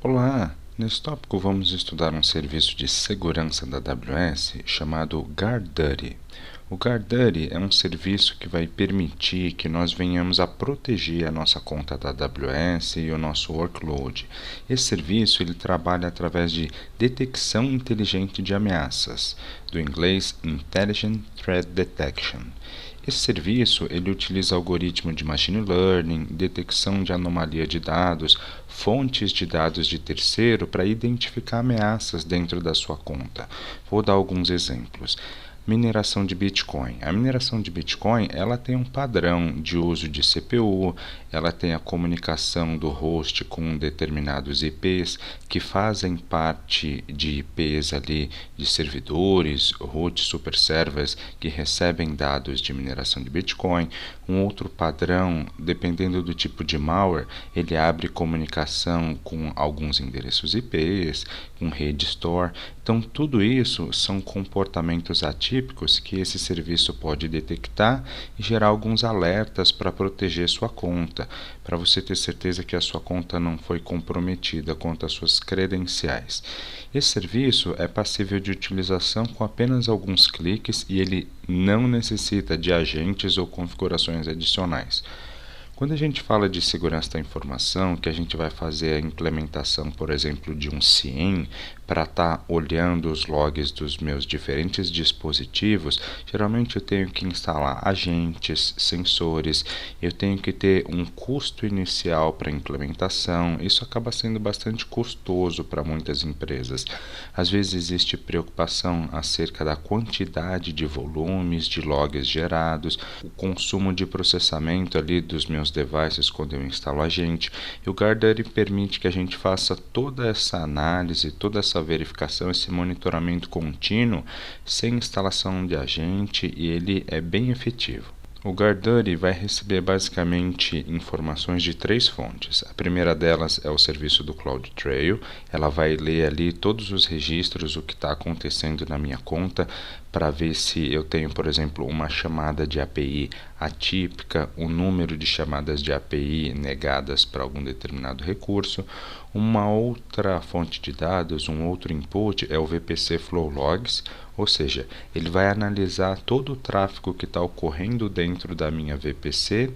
Olá! Nesse tópico vamos estudar um serviço de segurança da AWS chamado GuardDuty. O GuardDuty é um serviço que vai permitir que nós venhamos a proteger a nossa conta da AWS e o nosso workload. Esse serviço ele trabalha através de detecção inteligente de ameaças, do inglês Intelligent Threat Detection. Esse serviço ele utiliza algoritmo de machine learning, detecção de anomalia de dados, fontes de dados de terceiro para identificar ameaças dentro da sua conta. Vou dar alguns exemplos. Mineração de Bitcoin. A mineração de Bitcoin ela tem um padrão de uso de CPU, ela tem a comunicação do host com determinados IPs que fazem parte de IPs ali de servidores, root super servers que recebem dados de mineração de Bitcoin. Um outro padrão, dependendo do tipo de malware, ele abre comunicação com alguns endereços IPs, com rede store. Então, tudo isso são comportamentos atípicos que esse serviço pode detectar e gerar alguns alertas para proteger sua conta, para você ter certeza que a sua conta não foi comprometida quanto às suas credenciais. Esse serviço é passível de utilização com apenas alguns cliques e ele não necessita de agentes ou configurações adicionais. Quando a gente fala de segurança da informação, que a gente vai fazer a implementação, por exemplo, de um CIEM para estar olhando os logs dos meus diferentes dispositivos, geralmente eu tenho que instalar agentes, sensores, eu tenho que ter um custo inicial para a implementação. Isso acaba sendo bastante custoso para muitas empresas. Às vezes existe preocupação acerca da quantidade de volumes de logs gerados, o consumo de processamento ali dos meus devices quando eu instalo agente. E o GuardDuty permite que a gente faça toda essa análise, toda essa verificação, esse monitoramento contínuo sem instalação de agente, e ele é bem efetivo. O GuardDuty vai receber basicamente informações de 3 fontes. A primeira delas é o serviço do CloudTrail. Ela vai ler ali todos os registros, o que está acontecendo na minha conta, para ver se eu tenho, por exemplo, uma chamada de API atípica, o número de chamadas de API negadas para algum determinado recurso. Uma outra fonte de dados, um outro input, é o VPC Flow Logs, ou seja, ele vai analisar todo o tráfego que está ocorrendo dentro da minha VPC.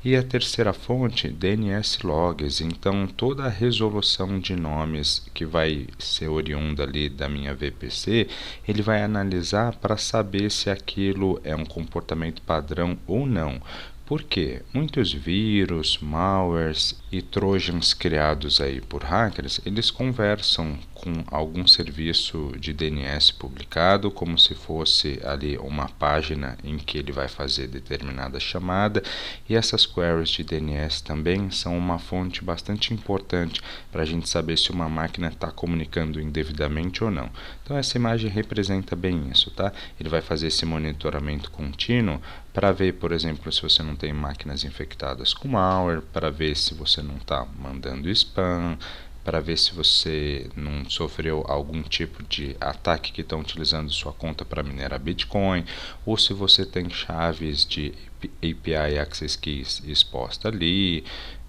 E a terceira fonte, DNS Logs, então toda a resolução de nomes que vai ser oriunda ali da minha VPC, ele vai analisar para saber se aquilo é um comportamento padrão ou não. Por quê? Muitos vírus, malwares e trojans criados aí por hackers, eles conversam com algum serviço de DNS publicado, como se fosse ali uma página em que ele vai fazer determinada chamada, e essas queries de DNS também são uma fonte bastante importante para a gente saber se uma máquina está comunicando indevidamente ou não. Então essa imagem representa bem isso, tá? Ele vai fazer esse monitoramento contínuo para ver, por exemplo, se você não tem máquinas infectadas com malware, para ver se você não está mandando spam, para ver se você não sofreu algum tipo de ataque que estão utilizando sua conta para minerar Bitcoin, ou se você tem chaves de API Access Keys exposta ali,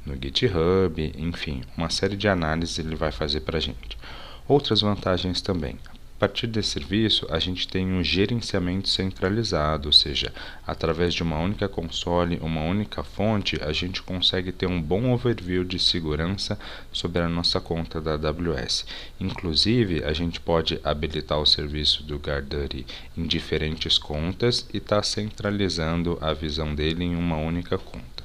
no GitHub, enfim, uma série de análises ele vai fazer para a gente. Outras vantagens também. A partir desse serviço, a gente tem um gerenciamento centralizado, ou seja, através de uma única console, uma única fonte, a gente consegue ter um bom overview de segurança sobre a nossa conta da AWS. Inclusive, a gente pode habilitar o serviço do GuardDuty em diferentes contas e estar centralizando a visão dele em uma única conta.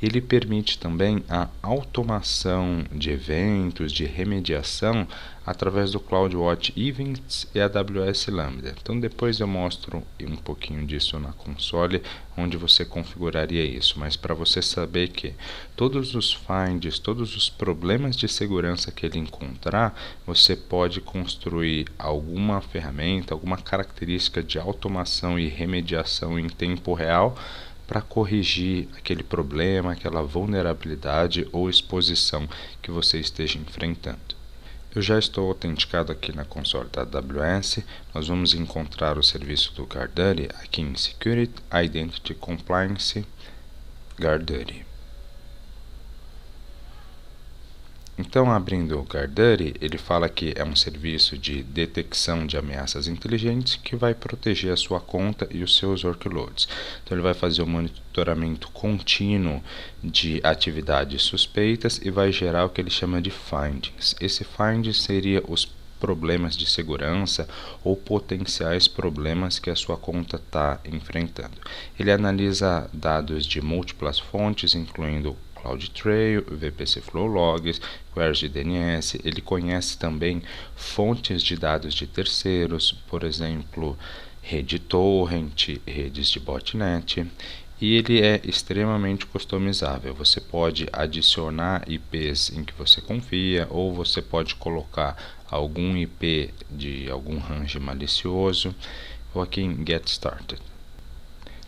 Ele permite também a automação de eventos, de remediação, através do CloudWatch Events e AWS Lambda. Então depois eu mostro um pouquinho disso na console, onde você configuraria isso. Mas para você saber que todos os finds, todos os problemas de segurança que ele encontrar, você pode construir alguma ferramenta, alguma característica de automação e remediação em tempo real, para corrigir aquele problema, aquela vulnerabilidade ou exposição que você esteja enfrentando. Eu já estou autenticado aqui na console da AWS. Nós vamos encontrar o serviço do GuardDuty aqui em Security, Identity Compliance, GuardDuty. Então, abrindo o GuardDuty, ele fala que é um serviço de detecção de ameaças inteligentes que vai proteger a sua conta e os seus workloads. Então, ele vai fazer um monitoramento contínuo de atividades suspeitas e vai gerar o que ele chama de findings. Esse findings seria os problemas de segurança ou potenciais problemas que a sua conta está enfrentando. Ele analisa dados de múltiplas fontes, incluindo CloudTrail, VPC Flow Logs, queries de DNS. Ele conhece também fontes de dados de terceiros, por exemplo, rede torrent, redes de botnet. E ele é extremamente customizável. Você pode adicionar IPs em que você confia, ou você pode colocar algum IP de algum range malicioso. Vou aqui em Get Started.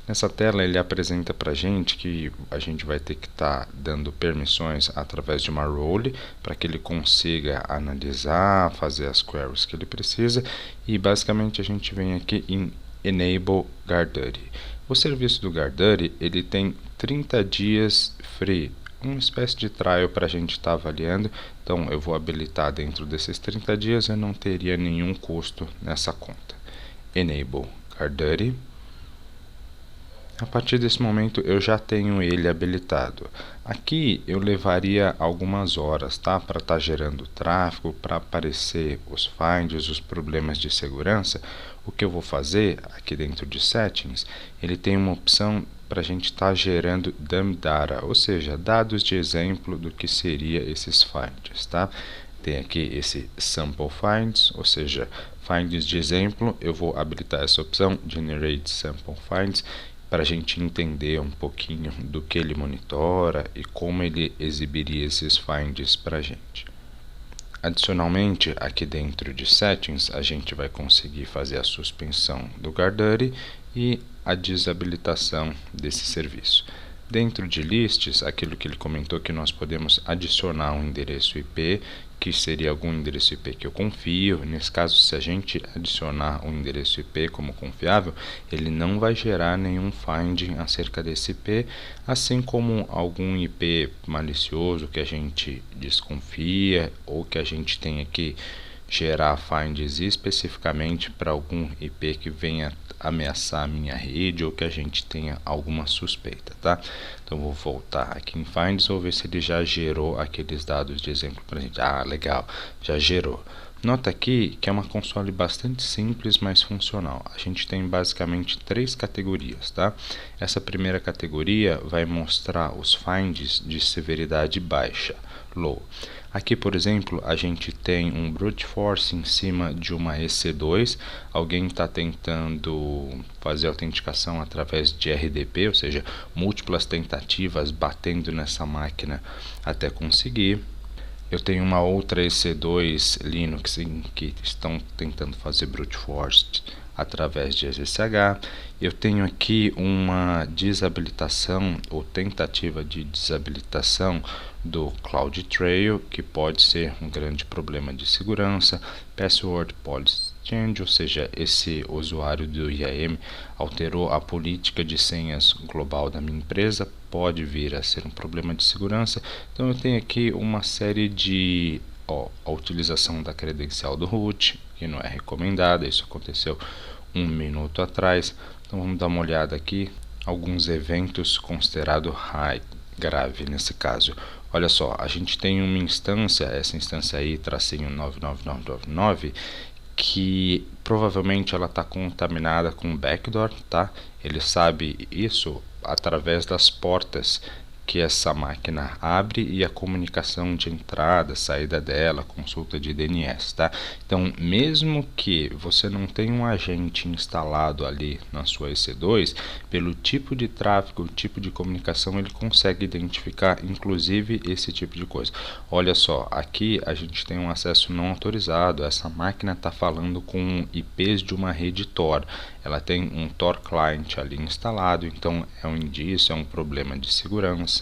Nessa tela ele apresenta para a gente que a gente vai ter que estar dando permissões através de uma role para que ele consiga analisar, fazer as queries que ele precisa, e basicamente a gente vem aqui em Enable GuardDuty. O serviço do GuardDuty ele tem 30 dias free, uma espécie de trial para a gente estar avaliando. Então eu vou habilitar dentro desses 30 dias, eu não teria nenhum custo nessa conta. Enable GuardDuty. A partir desse momento eu já tenho ele habilitado. Aqui eu levaria algumas horas, tá? Para estar gerando tráfego, para aparecer os finds, os problemas de segurança. O que eu vou fazer aqui dentro de Settings, ele tem uma opção para a gente estar gerando dump data, ou seja, dados de exemplo do que seria esses finds, tá? Tem aqui esse sample finds, ou seja, finds de exemplo. Eu vou habilitar essa opção, Generate Sample Finds, para a gente entender um pouquinho do que ele monitora e como ele exibiria esses finds para a gente. Adicionalmente, aqui dentro de Settings, a gente vai conseguir fazer a suspensão do GuardDuty e a desabilitação desse serviço. Dentro de Lists, aquilo que ele comentou que nós podemos adicionar um endereço IP, que seria algum endereço IP que eu confio. Nesse caso, se a gente adicionar um endereço IP como confiável, ele não vai gerar nenhum finding acerca desse IP, assim como algum IP malicioso que a gente desconfia ou que a gente tenha que gerar finds especificamente para algum IP que venha ameaçar a minha rede ou que a gente tenha alguma suspeita, tá? Então vou voltar aqui em Finds, vou ver se ele já gerou aqueles dados de exemplo para a gente. Ah, legal, já gerou. Nota aqui que é uma console bastante simples, mas funcional. A gente tem basicamente 3 categorias, tá? Essa primeira categoria vai mostrar os finds de severidade baixa, low. Aqui, por exemplo, a gente tem um brute force em cima de uma EC2. Alguém está tentando fazer autenticação através de RDP, ou seja, múltiplas tentativas batendo nessa máquina até conseguir. Eu tenho uma outra EC2 Linux em que estão tentando fazer brute force através de SSH. Eu tenho aqui uma desabilitação ou tentativa de desabilitação do CloudTrail, que pode ser um grande problema de segurança. Password Policy Change, ou seja, esse usuário do IAM alterou a política de senhas global da minha empresa, pode vir a ser um problema de segurança. Então eu tenho aqui uma série de a utilização da credencial do root, que não é recomendada. Isso aconteceu 1 minuto atrás. Então vamos dar uma olhada aqui, alguns eventos considerados high, grave nesse caso. Olha só, a gente tem uma instância, essa instância aí, tracinho 99999, que provavelmente ela está contaminada com backdoor, tá? Ele sabe isso através das portas que essa máquina abre e a comunicação de entrada, saída dela, consulta de DNS, tá? Então, mesmo que você não tenha um agente instalado ali na sua EC2, pelo tipo de tráfego, tipo de comunicação, ele consegue identificar, inclusive, esse tipo de coisa. Olha só, aqui a gente tem um acesso não autorizado. Essa máquina está falando com IPs de uma rede Tor. Ela tem um Tor client ali instalado, então é um indício, é um problema de segurança.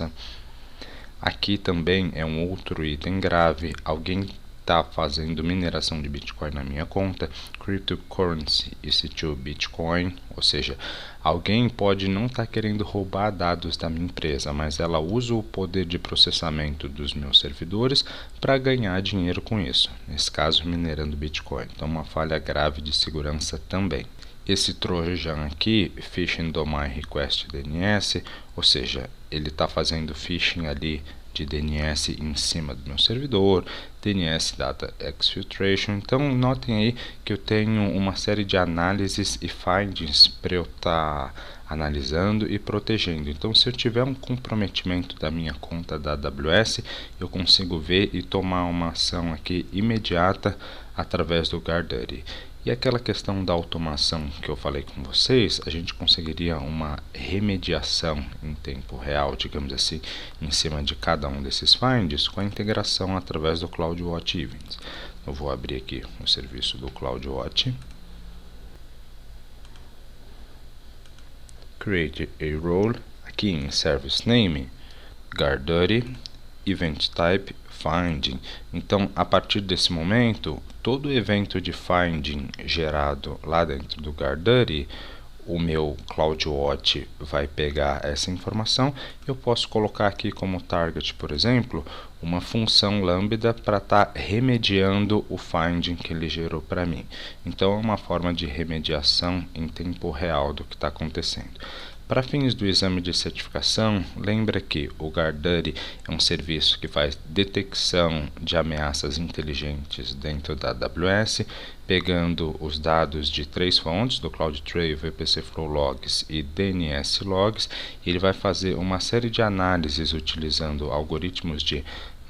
Aqui também é um outro item grave. Alguém está fazendo mineração de Bitcoin na minha conta, cryptocurrency EC2 Bitcoin, ou seja, alguém pode não estar querendo roubar dados da minha empresa, mas ela usa o poder de processamento dos meus servidores para ganhar dinheiro com isso, nesse caso minerando Bitcoin. Então uma falha grave de segurança também. Esse Trojan aqui, Phishing Domain Request DNS, ou seja, ele está fazendo phishing ali de DNS em cima do meu servidor, DNS Data Exfiltration. Então notem aí que eu tenho uma série de análises e findings para eu estar analisando e protegendo. Então se eu tiver um comprometimento da minha conta da AWS, eu consigo ver e tomar uma ação aqui imediata através do GuardDuty. E aquela questão da automação que eu falei com vocês, a gente conseguiria uma remediação em tempo real, digamos assim, em cima de cada um desses finds com a integração através do CloudWatch Events. Eu vou abrir aqui o serviço do CloudWatch. Create a role, aqui em Service Name, GuardDuty, Event Type, Finding. Então, a partir desse momento, todo evento de finding gerado lá dentro do GuardDuty, o meu CloudWatch vai pegar essa informação. Eu posso colocar aqui como target, por exemplo, uma função lambda para estar remediando o finding que ele gerou para mim. Então, é uma forma de remediação em tempo real do que está acontecendo. Para fins do exame de certificação, lembra que o GuardDuty é um serviço que faz detecção de ameaças inteligentes dentro da AWS, pegando os dados de 3 fontes, do CloudTrail, VPC Flow Logs e DNS Logs, e ele vai fazer uma série de análises utilizando algoritmos de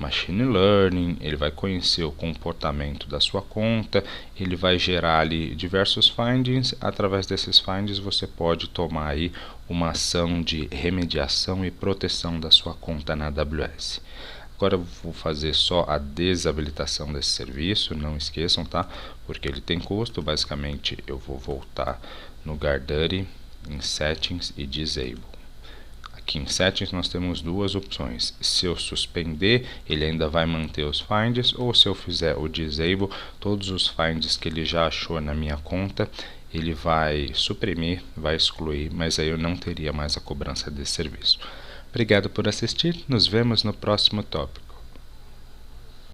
Machine Learning, ele vai conhecer o comportamento da sua conta, ele vai gerar ali diversos findings. Através desses findings você pode tomar aí uma ação de remediação e proteção da sua conta na AWS. Agora eu vou fazer só a desabilitação desse serviço, não esqueçam, tá? Porque ele tem custo. Basicamente eu vou voltar no GuardDuty, em Settings e Disable. Aqui em Settings nós temos duas opções. Se eu suspender, ele ainda vai manter os finds, ou se eu fizer o Disable, todos os finds que ele já achou na minha conta, ele vai suprimir, vai excluir, mas aí eu não teria mais a cobrança desse serviço. Obrigado por assistir, nos vemos no próximo tópico.